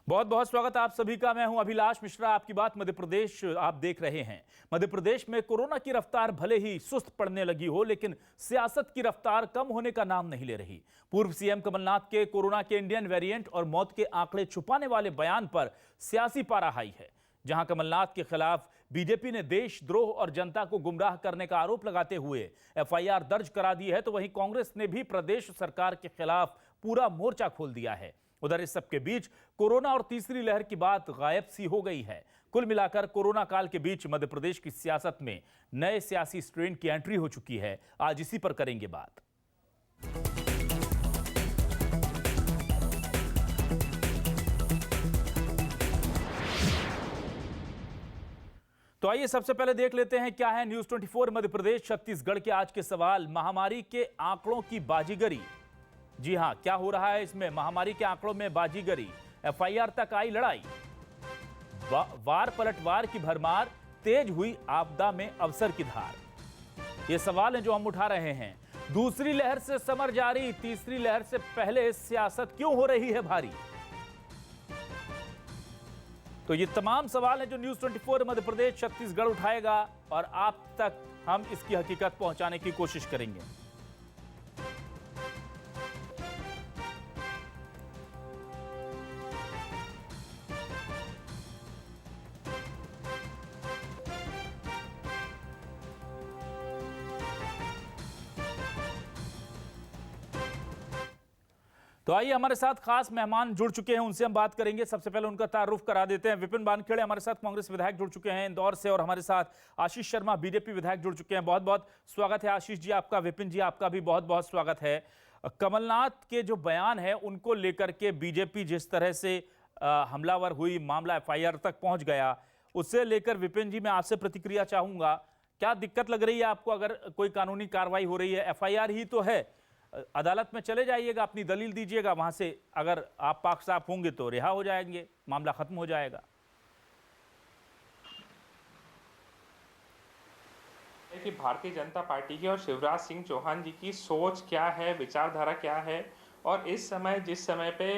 बहुत बहुत स्वागत आप सभी का। मैं हूं अभिलाष मिश्रा। आपकी बात मध्य प्रदेश आप देख रहे हैं। मध्य प्रदेश में कोरोना की रफ्तार भले ही सुस्त पड़ने लगी हो, लेकिन सियासत की रफ्तार कम होने का नाम नहीं ले रही। पूर्व सीएम कमलनाथ के कोरोना के इंडियन वेरिएंट और मौत के आंकड़े छुपाने वाले बयान पर सियासी पारा हाई है। जहां कमलनाथ के खिलाफ बीजेपी ने देशद्रोह और जनता को गुमराह करने का आरोप लगाते हुए एफआईआर दर्ज करा दी है, तो वहीं कांग्रेस ने भी प्रदेश सरकार के खिलाफ पूरा मोर्चा खोल दिया है। उधर इस सबके बीच कोरोना और तीसरी लहर की बात गायब सी हो गई है। कुल मिलाकर कोरोना काल के बीच मध्य प्रदेश की सियासत में नए सियासी स्ट्रेन की एंट्री हो चुकी है। आज इसी पर करेंगे बात। तो आइए सबसे पहले देख लेते हैं क्या है न्यूज 24 मध्य प्रदेश छत्तीसगढ़ के आज के सवाल। महामारी के आंकड़ों की बाजीगरी। जी हां, क्या हो रहा है इसमें? महामारी के आंकड़ों में बाजीगरी, एफआईआर तक आई लड़ाई, वार पलटवार की भरमार, तेज हुई आपदा में अवसर की धार। ये सवाल है जो हम उठा रहे हैं। दूसरी लहर से समर जारी, तीसरी लहर से पहले सियासत क्यों हो रही है भारी? तो ये तमाम सवाल हैं जो न्यूज 24 मध्य प्रदेश छत्तीसगढ़ उठाएगा और आप तक हम इसकी हकीकत पहुंचाने की कोशिश करेंगे। तो आइए, हमारे साथ खास मेहमान जुड़ चुके हैं, उनसे हम बात करेंगे। सबसे पहले उनका तारुफ करा देते हैं। विपिन वानखेड़े हमारे साथ कांग्रेस विधायक जुड़ चुके हैं इंदौर से, और हमारे साथ आशीष शर्मा बीजेपी विधायक जुड़ चुके हैं। बहुत बहुत स्वागत है आशीष जी आपका। विपिन जी आपका भी बहुत बहुत स्वागत है। कमलनाथ के जो बयान है उनको लेकर के बीजेपी जिस तरह से हमलावर हुई, मामला एफआईआर तक पहुंच गया, उससे लेकर विपिन जी मैं आपसे प्रतिक्रिया चाहूंगा। क्या दिक्कत लग रही है आपको? अगर कोई कानूनी कार्रवाई हो रही है, एफआईआर ही तो है, अदालत में चले जाइएगा, अपनी दलील दीजिएगा, वहां से अगर आप पाक साफ होंगे तो रिहा हो जाएंगे, मामला खत्म हो जाएगा। कि भारतीय जनता पार्टी की और शिवराज सिंह चौहान जी की सोच क्या है, विचारधारा क्या है, और इस समय जिस समय पे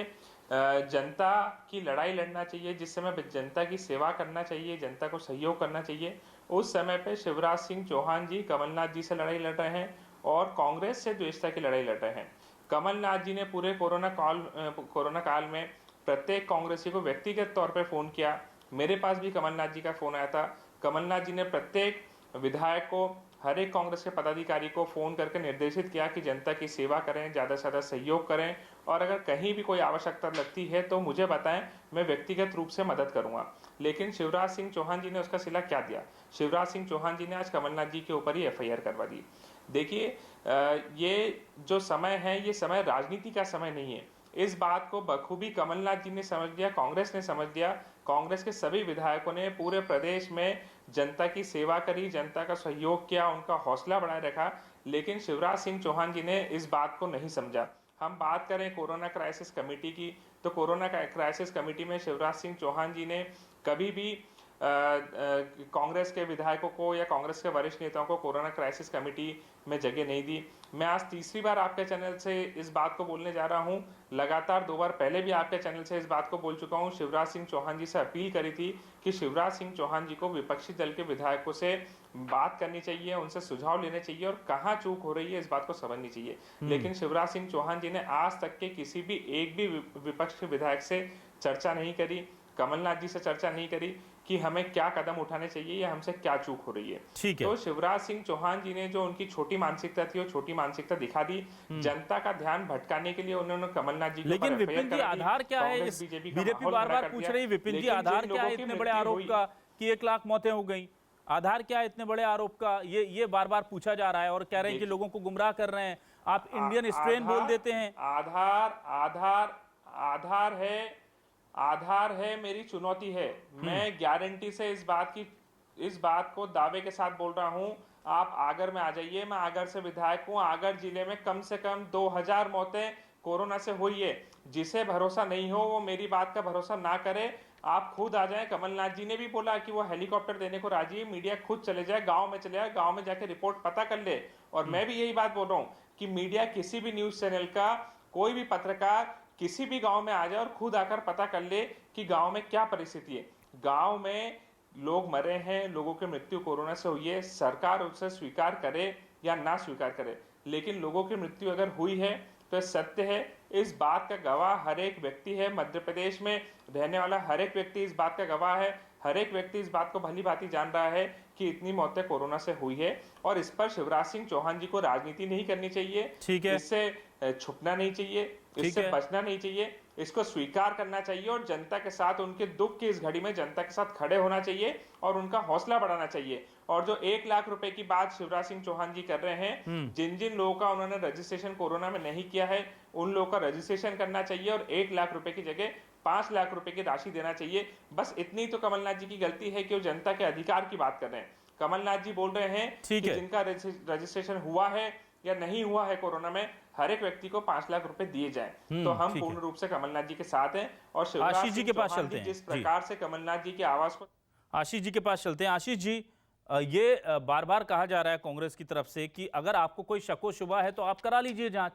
जनता की लड़ाई लड़ना चाहिए, जिस समय जनता की सेवा करना चाहिए, जनता को सहयोग करना चाहिए, उस समय पे शिवराज सिंह चौहान जी कमलनाथ जी से लड़ाई लड़ रहे हैं और कांग्रेस से द्वेषता की लड़ाई लड़ रहे हैं। कमलनाथ जी ने पूरे कोरोना काल में प्रत्येक कांग्रेसी को व्यक्तिगत तौर पर फोन किया। मेरे पास भी कमलनाथ जी का फोन आया था। कमलनाथ जी ने प्रत्येक विधायक को, हर एक कांग्रेस के पदाधिकारी को फोन करके निर्देशित किया कि जनता की सेवा करें, ज़्यादा से ज़्यादा सहयोग करें, और अगर कहीं भी कोई आवश्यकता लगती है तो मुझे बताएं, मैं व्यक्तिगत रूप से मदद करूंगा। लेकिन शिवराज सिंह चौहान जी ने उसका सिला क्या दिया? शिवराज सिंह चौहान जी ने आज कमलनाथ जी के ऊपर ही एफआईआर करवा दी। देखिए, ये जो समय है, ये समय राजनीति का समय नहीं है। इस बात को बखूबी कमलनाथ जी ने समझ लिया, कांग्रेस ने समझ लिया। कांग्रेस के सभी विधायकों ने पूरे प्रदेश में जनता की सेवा करी, जनता का सहयोग किया, उनका हौसला बढ़ाए रखा। लेकिन शिवराज सिंह चौहान जी ने इस बात को नहीं समझा। हम बात करें कोरोना क्राइसिस कमेटी की, तो कोरोना क्राइसिस कमेटी में शिवराज सिंह चौहान जी ने कभी भी कांग्रेस के विधायकों को या कांग्रेस के वरिष्ठ नेताओं को कोरोना क्राइसिस कमेटी में जगह नहीं दी। मैं आज तीसरी बार आपके चैनल से इस बात को बोलने जा रहा हूं। लगातार 2 बार पहले भी आपके चैनल से इस बात को बोल चुका हूं। शिवराज सिंह चौहान जी से अपील करी थी कि शिवराज सिंह चौहान जी को विपक्षी दल के विधायकों से बात करनी चाहिए, उनसे सुझाव लेने चाहिए और कहाँ चूक हो रही है इस बात को समझनी चाहिए। लेकिन शिवराज सिंह चौहान जी ने आज तक के किसी भी एक भी विपक्ष के विधायक से चर्चा नहीं करी, कमलनाथ जी से चर्चा नहीं करी कि हमें क्या कदम उठाने चाहिए या हमसे क्या चूक हो रही है। ठीक है। तो शिवराज सिंह चौहान जी ने जो उनकी छोटी मानसिकता थी, वो छोटी मानसिकता दिखा दी। जनता का ध्यान भटकाने के लिए उन्होंने कमलनाथ जी, लेकिन विपिन जी आधार क्या है? इस बीजेपी बार बार पूछ रही, विपिन जी आधार क्या है इतने बड़े आरोप का कि 1 लाख मौतें हो गई? आधार क्या है इतने बड़े आरोप का? ये बार बार पूछा जा रहा है और कह रहे हैं कि लोगों को गुमराह कर रहे हैं। आप इंडियन स्ट्रेन बोल देते हैं। आधार है, मेरी चुनौती है। मैं गारंटी से इस बात को दावे के साथ बोल रहा हूं। आप आगर में आ जाइए, मैं आगर से विधायक हूं। आगर जिले में कम से कम 2000 मौतें कोरोना से हुई है। जिसे भरोसा नहीं हो वो मेरी बात का भरोसा ना करे, आप खुद आ जाएं। कमलनाथ जी ने भी बोला कि वो हेलीकॉप्टर देने को राजी है। मीडिया खुद चले जाए, गांव में चले जाए, गांव में जाके रिपोर्ट पता कर ले। और मैं भी यही बात बोल रहा हूं कि मीडिया, किसी भी न्यूज चैनल का कोई भी पत्रकार किसी भी गांव में आ जाए और खुद आकर पता कर ले कि गांव में क्या परिस्थिति है। गांव में लोग मरे हैं, लोगों की मृत्यु कोरोना से हुई है, सरकार उसे स्वीकार करे या ना स्वीकार करे, लेकिन लोगों की मृत्यु अगर हुई है तो यह सत्य है। इस बात का गवाह हर एक व्यक्ति है। मध्य प्रदेश में रहने वाला हर एक व्यक्ति इस बात का गवाह है। हर एक व्यक्ति इस बात को भली भांति जान रहा है कि इतनी मौतें कोरोना से हुई है, और इस पर शिवराज सिंह चौहान जी को राजनीति नहीं करनी चाहिए। ठीक है, इससे छुपना नहीं चाहिए, इससे बचना नहीं चाहिए, इसको स्वीकार करना चाहिए और जनता के साथ, उनके दुख की इस घड़ी में जनता के साथ खड़े होना चाहिए और उनका हौसला बढ़ाना चाहिए। और जो 1 लाख रुपए की बात शिवराज सिंह चौहान जी कर रहे हैं, जिन जिन लोगों का उन्होंने रजिस्ट्रेशन कोरोना में नहीं किया है, उन लोगों का रजिस्ट्रेशन करना चाहिए और 1 लाख रुपए की जगह 5 लाख रुपए की राशि देना चाहिए। बस इतनी तो कमलनाथ जी की गलती है कि वो जनता के अधिकार की बात कर रहे हैं। कमलनाथ जी बोल रहे हैं कि जिनका रजिस्ट्रेशन हुआ है या नहीं हुआ है कोरोना में, हर एक व्यक्ति को 5 लाख रुपए दिए जाएं। तो हम पूर्ण रूप से कमलनाथ जी के साथ हैं। और शिवराज सिंह चौहान जी जिस प्रकार से कमलनाथ जी की आवाज को, आशीष जी के पास चलते हैं। आशीष जी, ये बार बार कहा जा रहा है कांग्रेस की तरफ से कि अगर आपको कोई शको शुबा है तो आप करा लीजिए जांच,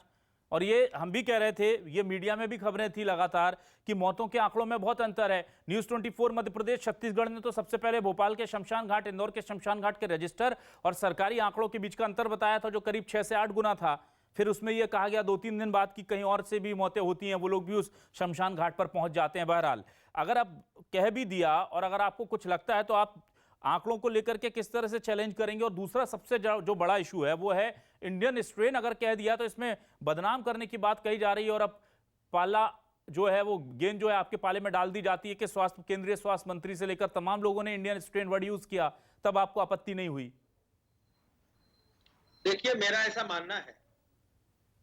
और ये हम भी कह रहे थे, ये मीडिया में भी खबरें थी लगातार कि मौतों के आंकड़ों में बहुत अंतर है। न्यूज़ 24 मध्य प्रदेश छत्तीसगढ़ ने तो सबसे पहले भोपाल के शमशान घाट, इंदौर के शमशान घाट के रजिस्टर और सरकारी आंकड़ों के बीच का अंतर बताया था, जो करीब 6 से 8 गुना था। फिर उसमें यह कहा गया 2-3 दिन बाद कि कहीं और से भी मौतें होती हैं, वो लोग भी उस शमशान घाट पर पहुंच जाते हैं। बहरहाल, अगर आप कह भी दिया और अगर आपको कुछ लगता है तो आप आंकड़ों को लेकर के किस तरह से चैलेंज करेंगे? और दूसरा सबसे जो बड़ा इशू है वो है इंडियन स्ट्रेन अगर कह दिया तो इसमें बदनाम करने की बात कही जा रही है, और अब पाला जो है वो गेंद जो है आपके पाले में डाल दी जाती है कि केंद्रीय स्वास्थ्य मंत्री से लेकर तमाम लोगों ने इंडियन स्ट्रेन वर्ड यूज किया, तब आपको आपत्ति नहीं हुई? देखिए, मेरा ऐसा मानना है,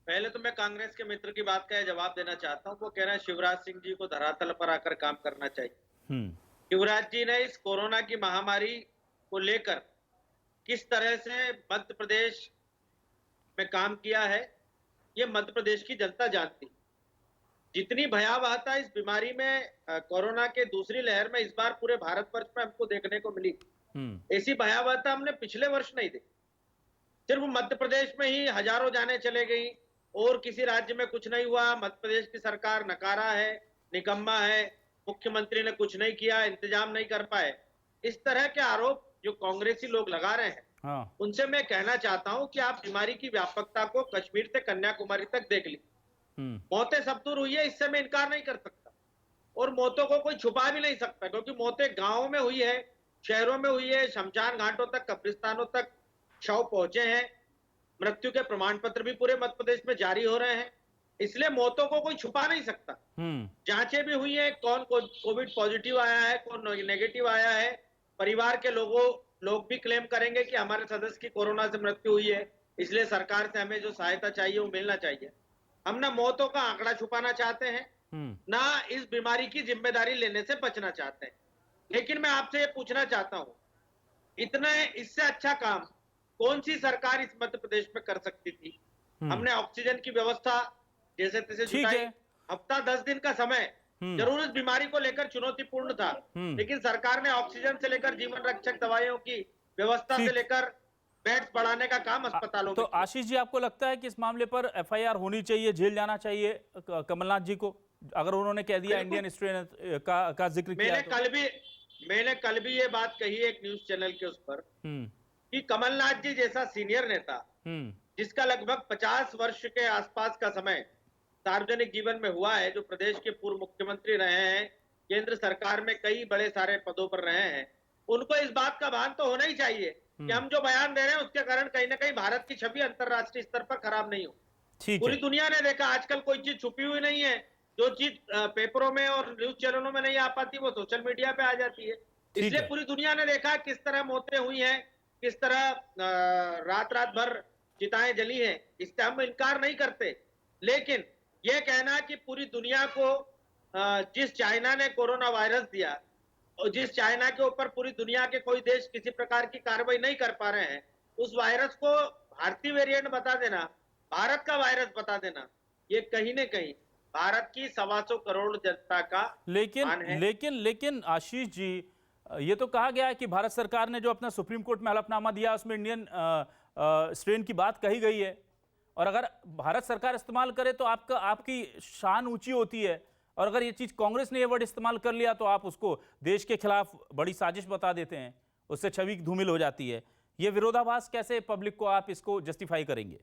पहले तो मैं कांग्रेस के मित्र की बात का जवाब देना चाहता हूं। वो कह रहे हैं शिवराज सिंह जी को धरातल पर आकर काम करना चाहिए। शिवराज जी ने इस कोरोना की महामारी को लेकर किस तरह से मध्य प्रदेश में काम किया है, ये मध्य प्रदेश की जनता जानती। जितनी भयावहता इस बीमारी में, कोरोना के दूसरी लहर में इस बार पूरे भारतवर्ष में हमको देखने को मिली, ऐसी भयावहता हमने पिछले वर्ष नहीं देखी। सिर्फ मध्य प्रदेश में ही हजारों जाने चले गई और किसी राज्य में कुछ नहीं हुआ। मध्य प्रदेश की सरकार नकारा है, निकम्मा है, मुख्यमंत्री ने कुछ नहीं किया, इंतजाम नहीं कर पाए, इस तरह के आरोप जो कांग्रेसी लोग लगा रहे हैं, उनसे मैं कहना चाहता हूं कि आप बीमारी की व्यापकता को कश्मीर से कन्याकुमारी तक देख लीजिए। मौतें सब दूर हुई है, इससे मैं इनकार नहीं कर सकता, और मौतों को कोई छुपा भी नहीं सकता, क्योंकि मौतें गांवों में हुई है, शहरों में हुई है, शमशान घाटों तक, कब्रिस्तानों तक शव पहुंचे हैं। मृत्यु के प्रमाण पत्र भी पूरे मध्य प्रदेश में जारी हो रहे हैं, इसलिए मौतों को कोई छुपा नहीं सकता। जांचें भी हुई है, कौन कोविड पॉजिटिव आया है, कौन नेगेटिव आया है। परिवार के लोग भी क्लेम करेंगे कि हमारे सदस्य की कोरोना से मृत्यु हुई है, इसलिए सरकार से हमें जो सहायता चाहिए वो मिलना चाहिए। हम ना मौतों का आंकड़ा छुपाना चाहते हैं, ना इस बीमारी की जिम्मेदारी लेने से बचना चाहते हैं। लेकिन मैं आपसे ये पूछना चाहता हूं, इतना इससे अच्छा काम कौन सी सरकार इस मध्य प्रदेश में कर सकती थी? हमने ऑक्सीजन की व्यवस्था जैसे तैसे जुटाई, हफ्ता 10 दिन का समय जरूर इस बीमारी को लेकर चुनौतीपूर्ण था, लेकिन सरकार ने ऑक्सीजन से लेकर जीवन रक्षक दवाइयों की व्यवस्था से लेकर बेड्स बढ़ाने का काम अस्पतालों में। तो आशीष जी, आपको लगता है कि इस मामले पर FIR होनी चाहिए, जेल जाना चाहिए कमलनाथ जी को, अगर उन्होंने कह दिया इंडियन स्ट्रेन का जिक्र किया? मैंने कल भी ये बात कही एक न्यूज चैनल के उस पर कि कमलनाथ जी जैसा सीनियर नेता, जिसका लगभग 50 वर्ष के आसपास का समय सार्वजनिक जीवन में हुआ है, जो प्रदेश के पूर्व मुख्यमंत्री रहे हैं, केंद्र सरकार में कई बड़े सारे पदों पर रहे हैं, उनको इस बात का भान तो होना ही चाहिए कि हम जो बयान दे रहे हैं उसके कारण कहीं ना कहीं भारत की छवि अंतरराष्ट्रीय स्तर पर खराब नहीं हो। पूरी दुनिया ने देखा, आजकल कोई चीज छुपी हुई नहीं है, जो चीज पेपरों में और न्यूज चैनलों में नहीं आ पाती वो सोशल मीडिया पे आ जाती है। इसलिए पूरी दुनिया ने देखा किस तरह मौतें हुई हैं, किस तरह रात भर चिताएं जली हैं, इससे हम इनकार नहीं करते। लेकिन यह कहना कि पूरी दुनिया को जिस चाइना ने कोरोना वायरस दिया और जिस चाइना के ऊपर पूरी दुनिया के कोई देश किसी प्रकार की कार्रवाई नहीं कर पा रहे हैं, उस वायरस को भारतीय वेरिएंट बता देना, भारत का वायरस बता देना, ये कहीं न कहीं भारत की 125 करोड़ जनता का लेकिन आशीष जी, ये तो कहा गया है कि भारत सरकार ने जो अपना सुप्रीम कोर्ट में हलफनामा दिया उसमें इंडियन स्ट्रेन की बात कही गई है, और अगर भारत सरकार इस्तेमाल करे तो आपकी शान ऊंची होती है। और अगर ये चीज कांग्रेस ने ये वर्ड इस्तेमाल कर लिया तो आप उसको देश के खिलाफ बड़ी साजिश बता देते हैं, उससे छवि धूमिल हो जाती है। ये विरोधाभास कैसे पब्लिक को आप इसको जस्टिफाई करेंगे?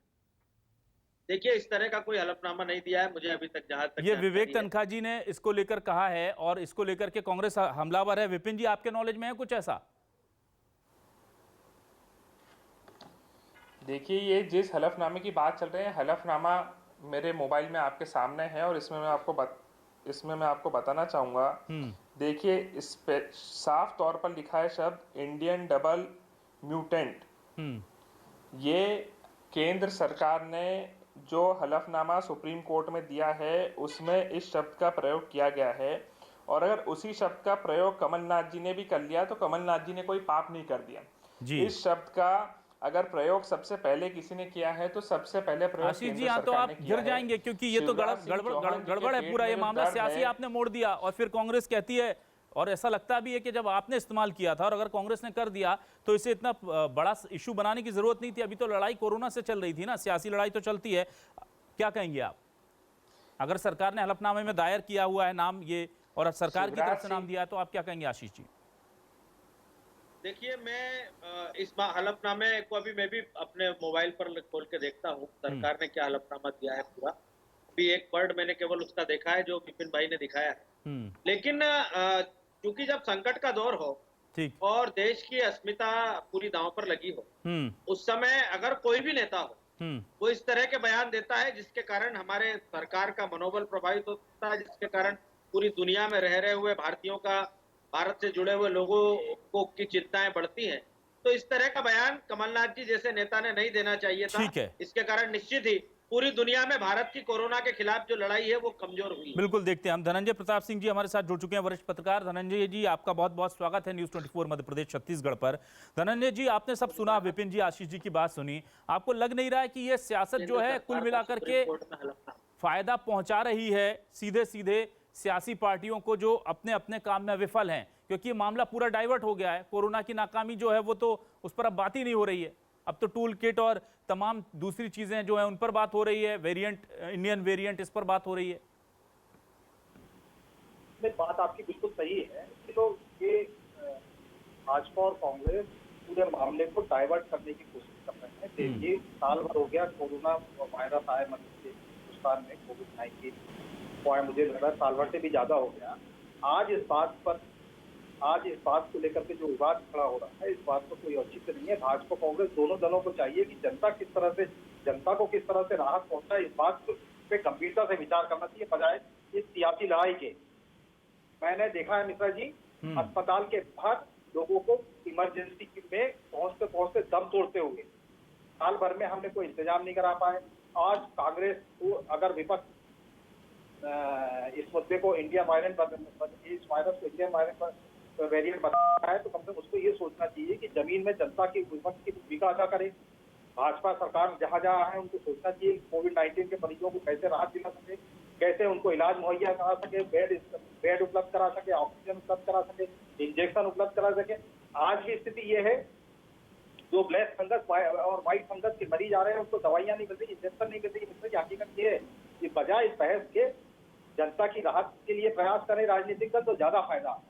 देखिए, इस तरह का कोई हलफनामा नहीं दिया है मुझे अभी तक, जहां तक ये जानकारी विवेक है। तनखा जी ने इसको लेकर कहा है और इसको लेकर के कांग्रेस हमलावर है। विपिन जी, आपके नॉलेज में है कुछ ऐसा? देखिए, ये जिस हलफनामे की बात चल रही है, हलफनामा मेरे मोबाइल में आपके सामने है और इसमें मैं आपको बताना चाहूँगा। देखिए, इस पे साफ तौर पर लिखा है शब्द इंडियन डबल म्यूटेंट। ये केंद्र सरकार ने जो हलफनामा सुप्रीम कोर्ट में दिया है उसमें इस शब्द का प्रयोग किया गया है, और अगर उसी शब्द का प्रयोग कमलनाथ जी ने भी कर लिया तो कमलनाथ जी ने कोई पाप नहीं कर दिया जी। इस शब्द का अगर प्रयोग सबसे पहले किसी ने किया है तो सबसे पहले प्रयोग आशीष जी, केंद्र यहाँ तो सरकार आप ने किया गिर है। जाएंगे क्योंकि ये तो शिवराज सिंह चौहान जी के गड़बड़ है पेट पूरा में ये जो मामला। दर्द सियासी है, आपने मोड़ दिया और फिर कांग्रेस कहती है, और ऐसा लगता भी है कि जब आपने इस्तेमाल किया था और अगर कांग्रेस ने कर दिया तो इसे इतना बड़ा इशू बनाने की जरूरत नहीं थी। अभी तो लड़ाई कोरोना से चल रही थी ना, सियासी लड़ाई तो चलती है। क्या कहेंगे आप? अगर सरकार ने हलफनामे में दायर किया हुआ है नाम ये और सरकार की तरफ से नाम दिया है तो आप क्या कहेंगे आशीष जी? देखिए, मैं इस हलफनामे को अभी मैं भी अपने मोबाइल पर खोल के देखता हूँ सरकार ने क्या हलफनामा दिया है पूरा। अभी एक वर्ड मैंने केवल उसका देखा है जो विपिन भाई ने दिखाया है। लेकिन क्योंकि जब संकट का दौर हो ठीक। और देश की अस्मिता पूरी दांव पर लगी हो, उस समय अगर कोई भी नेता हो वो इस तरह के बयान देता है जिसके कारण हमारे सरकार का मनोबल प्रभावित होता है, जिसके कारण पूरी दुनिया में रह रहे हुए भारतीयों का, भारत से जुड़े हुए लोगों को की चिंताएं बढ़ती हैं, तो इस तरह का बयान कमलनाथ जी जैसे नेता ने नहीं देना चाहिए था। ठीक है। इसके कारण निश्चित ही पूरी दुनिया में भारत की कोरोना के खिलाफ जो लड़ाई है वो कमजोर हुई है। बिल्कुल, देखते हैं हम। धनंजय प्रताप सिंह जी हमारे साथ जुड़ चुके हैं, वरिष्ठ पत्रकार। धनंजय जी, आपका बहुत बहुत स्वागत है न्यूज़ 24 मध्य प्रदेश छत्तीसगढ़ पर। धनंजय जी, आपने सब सुना, विपिन जी, आशीष जी की बात सुनी। आपको लग नहीं रहा है कि ये सियासत जो है कुल मिलाकर के फायदा पहुंचा रही है सीधे सीधे सियासी पार्टियों को जो अपने अपने काम में विफल हैं? क्योंकि ये मामला पूरा डाइवर्ट हो गया है। कोरोना की नाकामी जो है वो तो उस पर अब बात ही नहीं हो रही है। अब तो टूल किट और तमाम दूसरी चीजें जो है उन पर बात हो रही है, वेरिएंट, इंडियन वेरिएंट, इस पर बात हो रही है। बात आपकी बिल्कुल सही है। तो ये भाजपा और कांग्रेस पूरे मामले को डाइवर्ट करने की कोशिश कर रहे हैं। देखिए, साल भर हो गया कोरोना वायरस आए हिंदुस्तान में, कोविड-19 मुझे लग रहा है साल भर से भी ज्यादा हो गया। आज इस बात को लेकर के जो विवाद खड़ा हो रहा है, इस बात को कोई औचित्य नहीं है। भाजपा कांग्रेस दोनों दलों को चाहिए कि जनता को किस तरह से राहत पहुंचाए, इस बात पे गंभीरता से विचार करना चाहिए बजाय इस सियासी लड़ाई के। मैंने देखा है मिश्रा जी, अस्पताल के बाहर लोगों को इमरजेंसी में पहुंचते दम तोड़ते हुए, साल भर में हमने कोई इंतजाम नहीं करा पाए। आज कांग्रेस को अगर विपक्ष इस मुद्दे को इस वायरस को इंडियन वेरिएंट बताया है तो कम से कम उसको ये सोचना चाहिए कि जमीन में जनता की विपक्ष की भूमिका अदा करे। भाजपा सरकार जहां जहां है उनको सोचना चाहिए कोविड-19 के मरीजों को कैसे राहत दिला सके, कैसे उनको इलाज मुहैया करा सके, बेड उपलब्ध करा सके, ऑक्सीजन उपलब्ध करा सके, इंजेक्शन उपलब्ध करा सके। आज की स्थिति ये है, जो ब्लैक फंगस और व्हाइट फंगस के मरीज आ रहे हैं उनको दवाइयां नहीं मिल रही, इंजेक्शन नहीं मिल रही। इसमें हकीकत ये है कि बजाय इस बहस के जनता की राहत के लिए प्रयास करें राजनीतिक दल तो ज्यादा फायदा।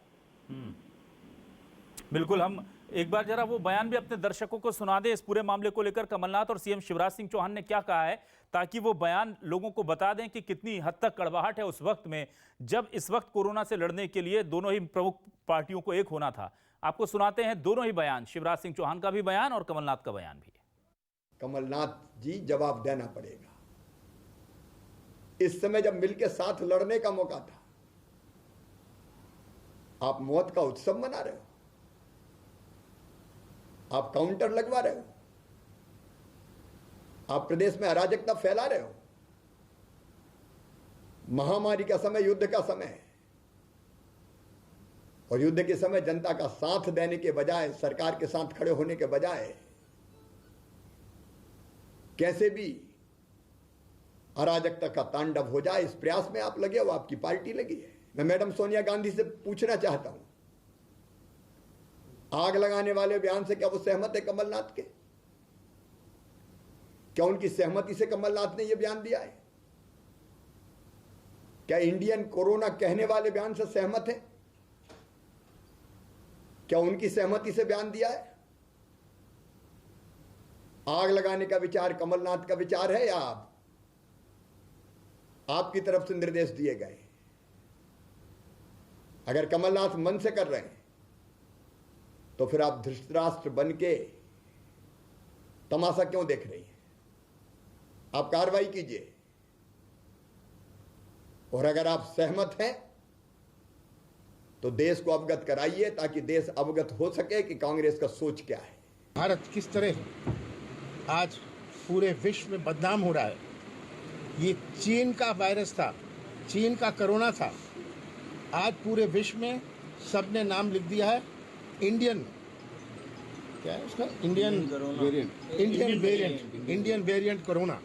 बिल्कुल, हम एक बार जरा वो बयान भी अपने दर्शकों को सुना दें इस पूरे मामले को लेकर। कमलनाथ और सीएम शिवराज सिंह चौहान ने क्या कहा है, ताकि वो बयान लोगों को बता दें कि कितनी हद तक कड़वाहट है उस वक्त में जब इस वक्त कोरोना से लड़ने के लिए दोनों ही प्रमुख पार्टियों को एक होना था। आपको सुनाते हैं दोनों ही बयान, शिवराज सिंह चौहान का भी बयान और कमलनाथ का बयान भी। कमलनाथ जी, जवाब देना पड़ेगा। इस समय जब मिलकर साथ लड़ने का मौका था, आप मौत का उत्सव मना रहे हो, आप काउंटर लगवा रहे हो, आप प्रदेश में अराजकता फैला रहे हो। महामारी का समय युद्ध का समय है और युद्ध के समय जनता का साथ देने के बजाय, सरकार के साथ खड़े होने के बजाय कैसे भी अराजकता का तांडव हो जाए, इस प्रयास में आप लगे हो, आपकी पार्टी लगी है। मैं मैडम सोनिया गांधी से पूछना चाहता हूं, आग लगाने वाले बयान से क्या वो सहमत है कमलनाथ के? क्या उनकी सहमति से कमलनाथ ने यह बयान दिया है? क्या इंडियन कोरोना कहने वाले बयान से सहमत हैं? क्या उनकी सहमति से बयान दिया है? आग लगाने का विचार कमलनाथ का विचार है या आपकी तरफ से निर्देश दिए गए? अगर कमलनाथ मन से कर रहे हैं तो फिर आप धृतराष्ट्र बन के तमाशा क्यों देख रही हैं? आप कार्रवाई कीजिए। और अगर आप सहमत हैं तो देश को अवगत कराइए ताकि देश अवगत हो सके कि कांग्रेस का सोच क्या है। भारत किस तरह आज पूरे विश्व में बदनाम हो रहा है। ये चीन का वायरस था, चीन का कोरोना था। आज पूरे विश्व में सबने नाम लिख दिया है इंडियन, क्या है उसका, इंडियन वेरिएंट कोरोना।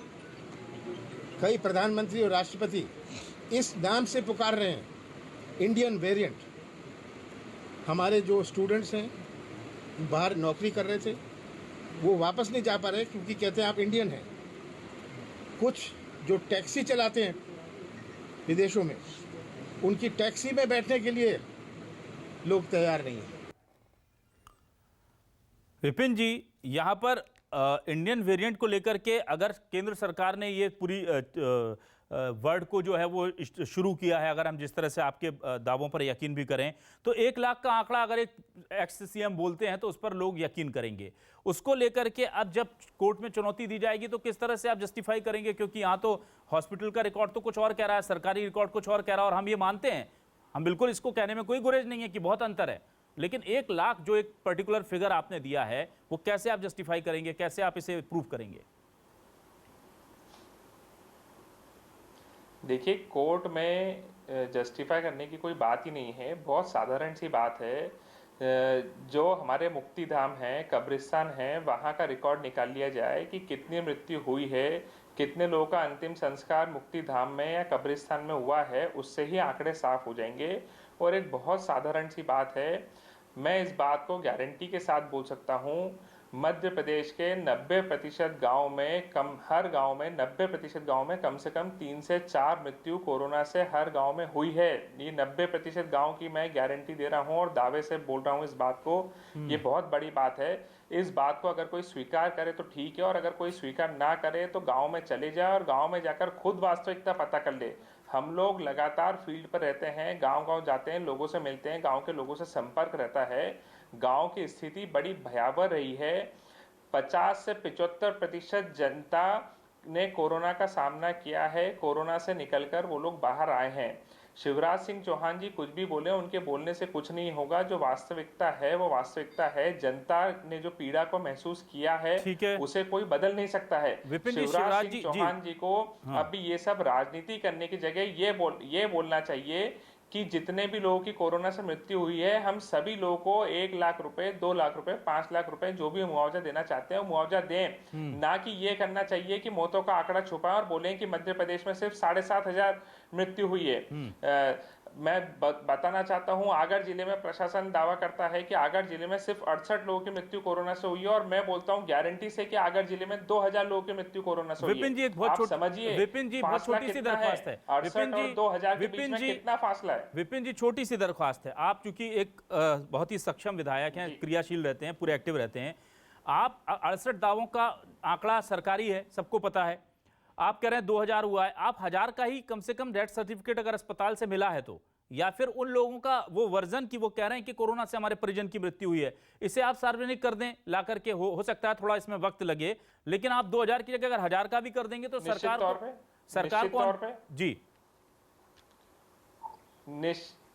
कई प्रधानमंत्री और राष्ट्रपति इस नाम से पुकार रहे हैं, इंडियन वेरिएंट। हमारे जो स्टूडेंट्स हैं बाहर नौकरी कर रहे थे, वो वापस नहीं जा पा रहे क्योंकि कहते हैं आप इंडियन हैं। कुछ जो टैक्सी चलाते हैं विदेशों में, उनकी टैक्सी में बैठने के लिए लोग तैयार नहीं हैं। विपिन जी, यहाँ पर इंडियन वेरिएंट को लेकर के अगर केंद्र सरकार ने ये पूरी वर्ड को जो है वो शुरू किया है, अगर हम जिस तरह से आपके दावों पर यकीन भी करें, तो 1 लाख का आंकड़ा अगर एक एक्स सीएम बोलते हैं तो उस पर लोग यकीन करेंगे। उसको लेकर के अब जब कोर्ट में चुनौती दी जाएगी तो किस तरह से आप जस्टिफाई करेंगे? क्योंकि यहाँ तो हॉस्पिटल का रिकॉर्ड तो कुछ और कह रहा है, सरकारी रिकॉर्ड कुछ और कह रहा है, और हम ये मानते हैं, हम बिल्कुल इसको कहने में कोई गुरेज नहीं है कि बहुत अंतर है, लेकिन 1 लाख जो एक पर्टिकुलर फिगर आपने दिया है वो कैसे आप जस्टिफाई करेंगे, कैसे आप इसे प्रूव करेंगे? देखिए, कोर्ट में जस्टिफाई करने की कोई बात ही नहीं है। बहुत साधारण सी बात है। जो हमारे मुक्ति धाम है, कब्रिस्तान है, वहाँ का रिकॉर्ड निकाल लिया जाए कि कितनी मृत्यु हुई है, कितने लोगों का अंतिम संस्कार मुक्ति धाम में या कब्रिस्तान में हुआ है, उससे ही आंकड़े साफ हो जाएंगे। और एक बहुत साधारण सी बात है, मैं इस बात को गारंटी के साथ बोल सकता हूँ, मध्य प्रदेश के 90% गाँव में हर गाँव में 90% गाँव में कम से कम 3 से 4 मृत्यु कोरोना से हर गाँव में हुई है। ये 90% गाँव की मैं गारंटी दे रहा हूँ और दावे से बोल रहा हूँ इस बात को। ये बहुत बड़ी बात है। इस बात को अगर कोई स्वीकार करे तो ठीक है, और अगर कोई स्वीकार ना करे तो गाँव में चले जाए और गाँव में जाकर खुद वास्तविकता पता कर ले। हम लोग लगातार फील्ड पर रहते हैं, गांव-गांव जाते हैं, लोगों से मिलते हैं, गांव के लोगों से संपर्क रहता है। गांव की स्थिति बड़ी भयावह रही है। 50 से 75% जनता ने कोरोना का सामना किया है। कोरोना से निकलकर वो लोग बाहर आए हैं। शिवराज सिंह चौहान जी कुछ भी बोले, उनके बोलने से कुछ नहीं होगा। जो वास्तविकता है वो वास्तविकता है। जनता ने जो पीड़ा को महसूस किया है उसे कोई बदल नहीं सकता है। शिवराज सिंह चौहान जी को अभी ये सब राजनीति करने की जगह ये बोलना चाहिए कि जितने भी लोगों की कोरोना से मृत्यु हुई है, हम सभी लोगों को 1 लाख रुपए, 2 लाख रुपए, 5 लाख रुपए जो भी मुआवजा देना चाहते हैं मुआवजा दें। ना कि ये करना चाहिए कि मौतों का आंकड़ा छुपाएं और बोलें कि मध्य प्रदेश में सिर्फ 7,500 मृत्यु हुई है। मैं बताना चाहता हूं, आगर जिले में प्रशासन दावा करता है कि आगर जिले में सिर्फ 68 लोगों की मृत्यु कोरोना से हुई है, और मैं बोलता हूं गारंटी से कि आगर जिले में 2000 लोगों की मृत्यु कोरोना से हुई है। विपिन जी, एक बहुत समझिए, विपिन जी बहुत छोटी सी दरख्वास्त है। 68 और 2000 के बीच में कितना फासला है? विपिन जी, छोटी सी दरख्वास्त है। आप चूंकि एक बहुत ही सक्षम विधायक हैं, क्रियाशील रहते हैं, पूरे एक्टिव रहते हैं, आप 68 दावों का आंकड़ा सरकारी है, सबको पता है। आप कह रहे हैं 2000 हुआ है, आप 1000 का ही कम से कम डेथ सर्टिफिकेट अगर अस्पताल से मिला है तो, या फिर उन लोगों का वो वर्जन की वो कह रहे हैं कि कोरोना से हमारे परिजन की मृत्यु हुई है, इसे आप सार्वजनिक कर दें ला करके। हो सकता है थोड़ा इसमें वक्त लगे, लेकिन आप 2000 की जगह अगर 1000 का भी कर देंगे तो सरकार को जी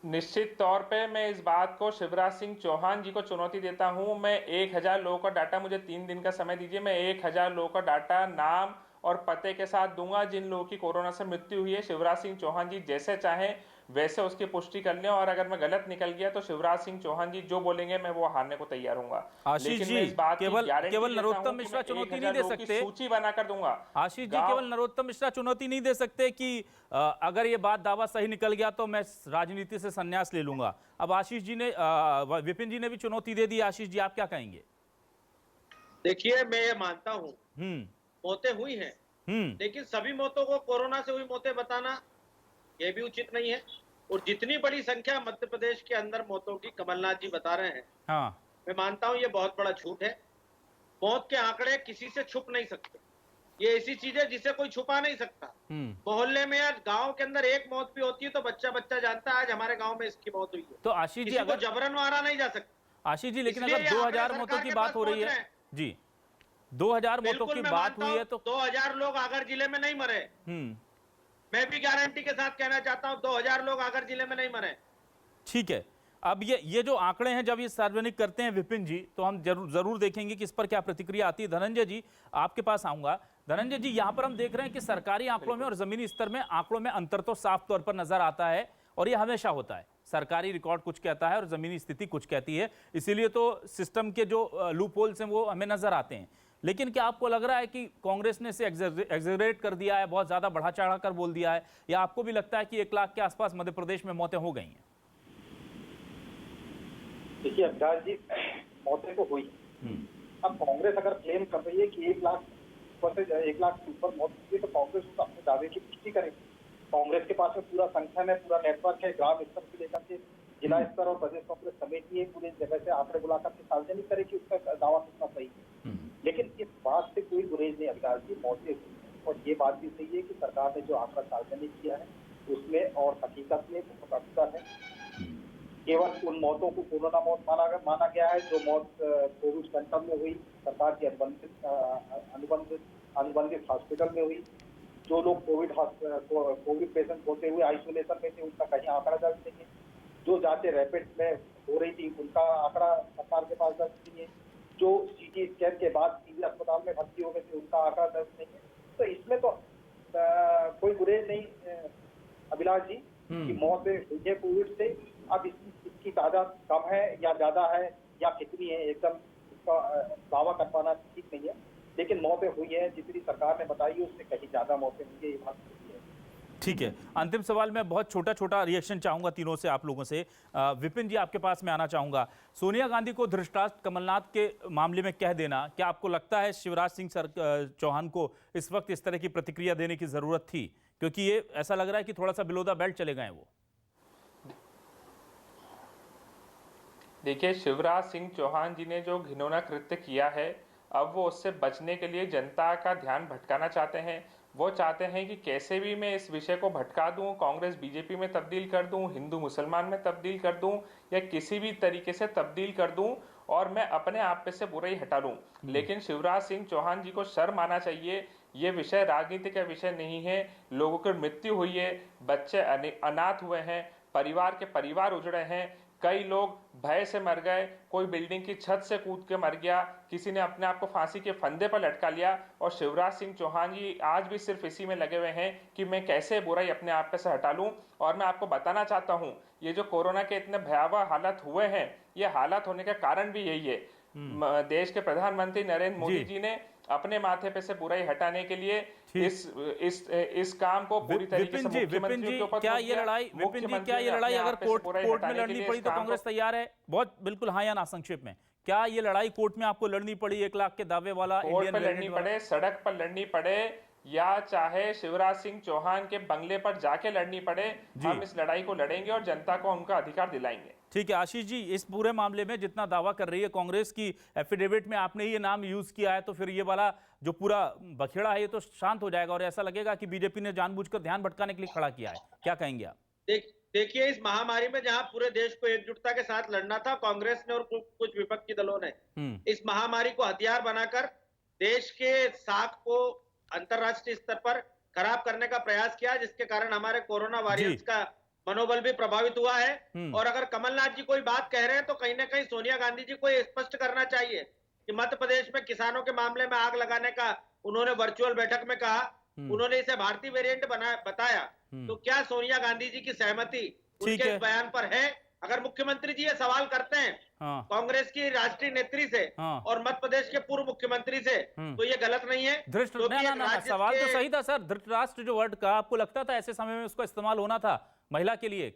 निश्चित तौर पे मैं इस बात को शिवराज सिंह चौहान जी को चुनौती देता हूं। मैं 1000 लोगों का डाटा, मुझे 3 दिन का समय दीजिए, मैं 1000 लोगों का डाटा नाम और पते के साथ दूंगा जिन लोगों की कोरोना से मृत्यु हुई है। शिवराज सिंह चौहान जी जैसे चाहें वैसे उसकी पुष्टि कर लें, और अगर मैं गलत निकल गया तो शिवराज सिंह चौहान जी जो बोलेंगे मैं वो हारने को तैयार हूंगा। आशीष जी, केवल नरोत्तम मिश्रा चुनौती नहीं दे सकते, सूची बनाकर दूंगा। आशीष जी, केवल नरोत्तम मिश्रा चुनौती नहीं दे सकते कि अगर ये बात दावा सही निकल गया तो मैं राजनीति से संन्यास ले लूंगा। अब आशीष जी ने, विपिन जी ने भी चुनौती दे दी। आशीष जी, आप क्या कहेंगे? देखिए, मैं ये मानता हूँ मौतें हुई हैं, लेकिन सभी मौतों को कोरोना से हुई मौतें बताना ये भी उचित नहीं है। और जितनी बड़ी संख्या मध्य प्रदेश के अंदर मौतों की कमलनाथ जी बता रहे हैं, हाँ। मैं मानता हूं ये बहुत बड़ा झूठ है। मौत के आंकड़े किसी से छुप नहीं सकते। ये ऐसी चीज है जिसे कोई छुपा नहीं सकता। मोहल्ले में या गांव के अंदर एक मौत भी होती है तो बच्चा बच्चा जानता है आज हमारे गांव में इसकी मौत हुई है। तो आशीष जी, किसी को अगर जबरन मारा नहीं जा सकता। आशीष जी, लेकिन इसलिए अगर ये आंकड़े 2000 मौतों सरकार की के बात पास हो रही पहुंच है रहे हैं। जी, 2000 मौतों बिल्कुल की मैं बात मानता हुई हूं है तो 2000 लोग आगर जिले में नहीं मरे। मैं भी गारंटी के साथ कहना चाहता हूं 2000 लोग आगर जिले में नहीं मरे। ठीक है। अब ये जो आंकड़े हैं जब ये सार्वजनिक करते हैं विपिन जी, तो हम जरूर देखेंगे कि इस पर क्या प्रतिक्रिया आती है। धनंजय जी, आपके पास आऊंगा। धनंजय जी, यहां पर हम देख रहे हैं कि सरकारी आंकड़ों में और जमीनी स्तर में आंकड़ों में अंतर तो साफ तौर पर नजर आता है, और ये हमेशा होता है। सरकारी रिकॉर्ड कुछ कहता है और जमीनी स्थिति कुछ कहती है, इसीलिए तो सिस्टम के जो लूप होल्स हैं वो हमें नजर आते हैं। लेकिन क्या आपको लग रहा है कि कांग्रेस ने इसे एग्जैजरेट कर दिया है, बहुत ज्यादा बढ़ा चढ़ा कर बोल दिया है, या आपको भी लगता है कि 1 लाख के आसपास मध्य प्रदेश में मौतें हो गई हैं? देखिए अभिलाष जी, मौतें तो हुई। अब कांग्रेस अगर क्लेम कर रही है कि 1 लाख से 1 लाख से ऊपर मौत हुई है, तो कांग्रेस उसको अपने दावे की पुष्टि करेगी। कांग्रेस के पास में पूरा संगठन है, पूरा नेटवर्क है, ग्राम स्तर से लेकर के जिला स्तर और प्रदेश कांग्रेस कमेटी है, पूरी जगह से आंकड़े बुलाकर के सार्वजनिक करे कि उसका दावा कितना सही है। लेकिन इस बात से कोई गुरेज नहीं अभिलाष जी, मौतें हुई। और ये बात भी सही है कि सरकार ने जो आंकड़ा सार्वजनिक किया है उसमें और हकीकत में बहुत अंतर है। केवल उन मौतों को कोरोना मौत माना गया है जो मौत कोविड सेंटर में हुई, सरकार की अनुबंधित हॉस्पिटल में हुई। जो लोग कोविड पेशेंट होते हुए आइसोलेशन में थे उनका कहीं आंकड़ा दर्ज नहीं है। जो जांचें रैपिड में हो रही थी उनका आंकड़ा सरकार के पास दर्ज नहीं है। जो सीटी स्कैन के बाद सीधे अस्पताल में भर्ती हो गए थे उनका आंकड़ा दर्ज नहीं है। तो इसमें तो कोई गुरेज नहीं अभिलाष जी कि मौतें हुई है कोविड से। अब इसकी तादाद कम है या ज्यादा है या कितनी है, एकदम इसका दावा कर पाना ठीक नहीं है। लेकिन मौतें हुई है, जितनी सरकार ने बताई है उससे कहीं ज्यादा मौतें हुई है, ये बात सही है। ठीक है। अंतिम सवाल मैं बहुत छोटा रिएक्शन चाहूंगा तीनों से, आप लोगों से। विपिन जी, आपके पास मैं आना चाहूंगा। सोनिया गांधी को धृतराष्ट्र कमलनाथ के मामले में कह देना, क्या आपको लगता है शिवराज सिंह चौहान को इस वक्त इस तरह की प्रतिक्रिया देने की जरूरत थी? क्योंकि ये ऐसा लग रहा है कि थोड़ा सा बिलो द बेल्ट चले गए वो। देखिए, शिवराज सिंह चौहान जी ने जो घिनौना कृत्य किया है, अब वो उससे बचने के लिए जनता का ध्यान भटकाना चाहते हैं। वो चाहते हैं कि कैसे भी मैं इस विषय को भटका दूं, कांग्रेस बीजेपी में तब्दील कर दूं, हिंदू मुसलमान में तब्दील कर दूं, या किसी भी तरीके से तब्दील कर दूं और मैं अपने आप पे से बुराई हटा लूं। लेकिन शिवराज सिंह चौहान जी को शर्म आना चाहिए। ये विषय राजनीति का विषय नहीं है। लोगों की मृत्यु हुई है, बच्चे अनाथ हुए हैं, परिवार के परिवार उजड़े हैं, कई लोग भय से मर गए, कोई बिल्डिंग की छत से कूद के मर गया, किसी ने अपने आप को फांसी के फंदे पर लटका लिया। और शिवराज सिंह चौहान जी आज भी सिर्फ इसी में लगे हुए हैं कि मैं कैसे बुराई अपने आप पे से हटा लूं। और मैं आपको बताना चाहता हूं, ये जो कोरोना के इतने भयावह हालत हुए हैं, ये हालत होने का कारण भी यही है। देश के प्रधानमंत्री नरेंद्र मोदी जी ने अपने माथे पे से बुराई हटाने के लिए इस काम को पूरी तरीके से मुख्यमंत्री के ऊपर क्या ये लड़ाई अगर कोर्ट में लड़नी पड़ी तो कांग्रेस तैयार है? बहुत बिल्कुल हाँ या ना संक्षेप में, क्या ये लड़ाई कोर्ट में आपको लड़नी पड़ी? 1 लाख के दावे वाला, कोर्ट पर लड़नी पड़े, सड़क पर लड़नी पड़े, या चाहे शिवराज सिंह चौहान के बंगले पर जाके लड़नी पड़े, हम इस लड़ाई को लड़ेंगे और जनता को उनका अधिकार दिलाएंगे। ठीक है आशीष जी, इस पूरे मामले में जितना दावा कर रही है कांग्रेस की एफिडेविट में आपने ये नाम यूज किया है, तो फिर ये वाला जो पूरा बखेड़ा है ये तो शांत हो जाएगा और ऐसा लगेगा कि बीजेपी ने जानबूझकर ध्यान भटकाने के लिए खड़ा किया है। क्या कहेंगे आप? देखिए, इस महामारी में जहां पूरे देश को एकजुटता के साथ लड़ना था, कांग्रेस ने और कुछ विपक्षी दलों ने इस महामारी को हथियार बनाकर देश के साख को अंतरराष्ट्रीय स्तर पर खराब करने का प्रयास किया, जिसके कारण हमारे कोरोना वॉरियर्स का मनोबल भी प्रभावित हुआ है। और अगर कमलनाथ जी कोई बात कह रहे हैं तो कहीं ना कहीं सोनिया गांधी जी को स्पष्ट करना चाहिए कि मध्य प्रदेश में किसानों के मामले में आग लगाने का उन्होंने वर्चुअल बैठक में कहा, उन्होंने इसे भारतीय वेरिएंट बताया, तो क्या सोनिया गांधी जी की सहमति उनके इस बयान पर है? अगर मुख्यमंत्री जी ये सवाल करते हैं कांग्रेस की राष्ट्रीय नेत्री से और मध्य प्रदेश के पूर्व मुख्यमंत्री से, तो ये गलत नहीं है। सवाल तो सही था सर। धृतराष्ट्र जो वर्ड का आपको लगता था ऐसे समय में उसका इस्तेमाल होना था महिला के लिए?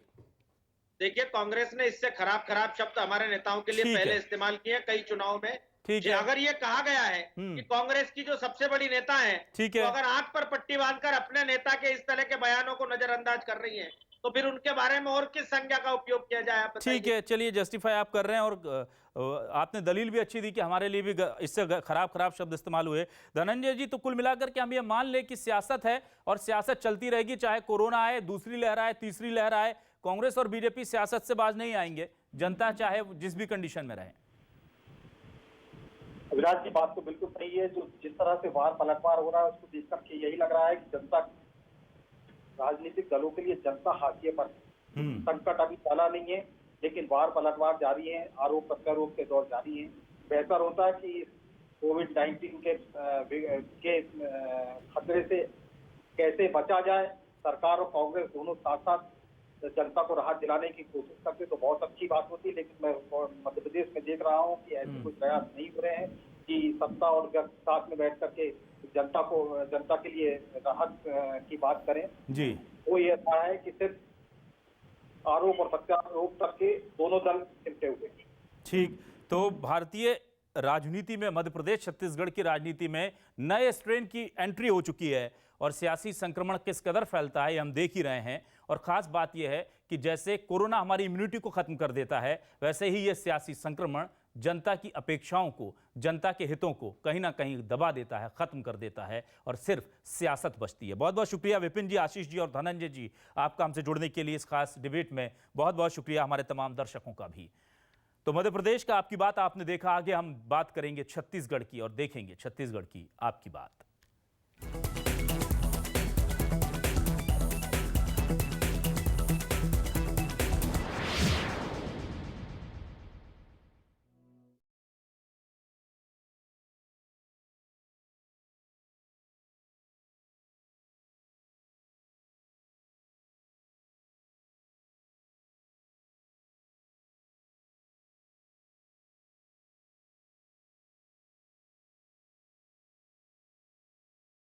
देखिए, कांग्रेस ने इससे खराब शब्द हमारे नेताओं के लिए पहले इस्तेमाल किए कई चुनाव में, ठीक है। अगर ये कहा गया है कि कांग्रेस की जो सबसे बड़ी नेता है, ठीक तो है। अगर आंख पर पट्टी बांधकर अपने नेता के इस तरह के बयानों को नजरअंदाज कर रही है, तो फिर उनके बारे में और किस संज्ञा का उपयोग किया जाए, आप बताइए। ठीक है, चलिए जस्टिफाई आप कर रहे हैं और आपने दलील भी अच्छी दी कि हमारे लिए भी इससे खराब शब्द इस्तेमाल हुए। धनंजय जी, तो कुल मिलाकर के हम ये मान लें कि सियासत है और सियासत चलती रहेगी, चाहे कोरोना आए, दूसरी लहर आए, तीसरी लहर आए, कांग्रेस और बीजेपी सियासत से बाज नहीं आएंगे, जनता चाहे जिस भी कंडीशन में रहे। अभिलाष की बात तो बिल्कुल सही है। जो जिस तरह से वार पलटवार हो रहा है उसको देख करके यही लग रहा है कि जनता, राजनीतिक दलों के लिए जनता हाशिए पर है। संकट अभी टला नहीं है, लेकिन वार पलटवार जारी है, आरोप प्रत्यारोप के दौर जारी है। बेहतर होता है कि कोविड-19 के खतरे से कैसे बचा जाए, सरकार और कांग्रेस दोनों साथ साथ जनता को राहत दिलाने की कोशिश करते तो बहुत अच्छी बात होती। लेकिन मैं मध्य प्रदेश में देख रहा हूँ कि ऐसे कोई प्रयास नहीं हो रहे हैं कि सत्ता और साथ में बैठ करके जनता के लिए राहत की बात करें जी। वो ये रहा है कि सिर्फ आरोप और प्रत्यारोप करके दोनों दल चिमटे हुए। ठीक, तो भारतीय राजनीति में, मध्य प्रदेश छत्तीसगढ़ की राजनीति में नए स्ट्रेन की एंट्री हो चुकी है और सियासी संक्रमण किस कदर फैलता है हम देख ही रहे हैं। और खास बात यह है कि जैसे कोरोना हमारी इम्यूनिटी को खत्म कर देता है, वैसे ही यह सियासी संक्रमण जनता की अपेक्षाओं को, जनता के हितों को कहीं ना कहीं दबा देता है, खत्म कर देता है और सिर्फ सियासत बचती है। बहुत बहुत शुक्रिया विपिन जी, आशीष जी और धनंजय जी, आपका हमसे जुड़ने के लिए इस खास डिबेट में बहुत बहुत शुक्रिया। हमारे तमाम दर्शकों का भी। तो मध्य प्रदेश का आपकी बात आपने देखा, आगे हम बात करेंगे छत्तीसगढ़ की और देखेंगे छत्तीसगढ़ की आपकी बात।